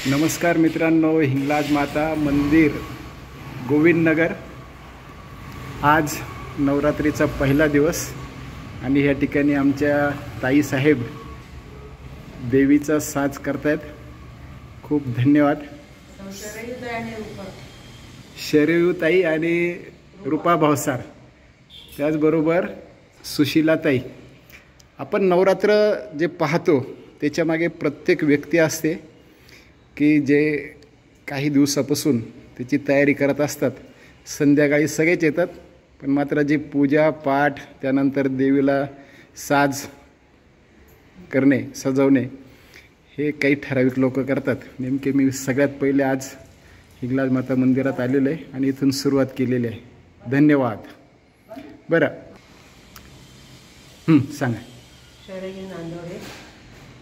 नमस्कार मित्रांनो, हिंगलाज माता मंदिर गोविंदनगर। आज नवरात्रीचा पहिला दिवस आणि या ठिकाणी आमच्या ताई साहेब देवीचा साज करतायत। खूप धन्यवाद शरयू ताई आणि रूपा भावसार, त्याचबरोबर सुशीला ताई। आपण नवरात्र जे पाहतो त्याच्या मागे प्रत्येक व्यक्ती असते की जे काही दिवसापासून त्याची तयारी करत असतात। संध्याकाळी सगळेच येतात, पण मात्र जी पूजा पाठ त्यानंतर देवीला साज करणे सजवणे हे काही ठराविक लोक करतात। नेमके मी सगळ्यात पहिले आज हिंगलाज माता मंदिरात आलेलो आहे आणि इथून सुरुवात केलेली आहे। धन्यवाद। बरं सांगा। शरयू नांदोडे,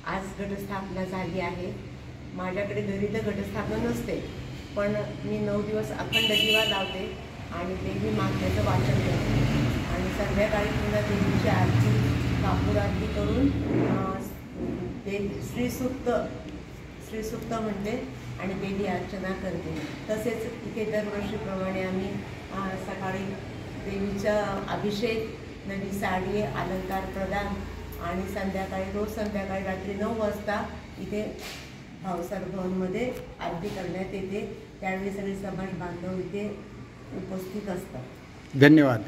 आज घटस्थापना झाली आहे। माझ्याकडे घरी तर घटस्थापना नसते, पण मी 9 दिवस अखंड दिवा लावते आणि देवी मातेचं वाचन करते आणि संध्याकाळी पुन्हा देवीची आरती कापूर आरती करून श्रीसूक्त म्हणते आणि देवी अर्चना करते। तसेच इथे दरवर्षीप्रमाणे आम्ही सकाळी देवीचा अभिषेक, नवी साडी, अलंकार प्रदान आणि संध्याकाळी रोज संध्याकाळी रात्री 9 वाजता इथे भावसार भवनमध्ये आरती करण्यात येते। त्यावेळी सगळे समाज बांधव इथे उपस्थित असतात। धन्यवाद।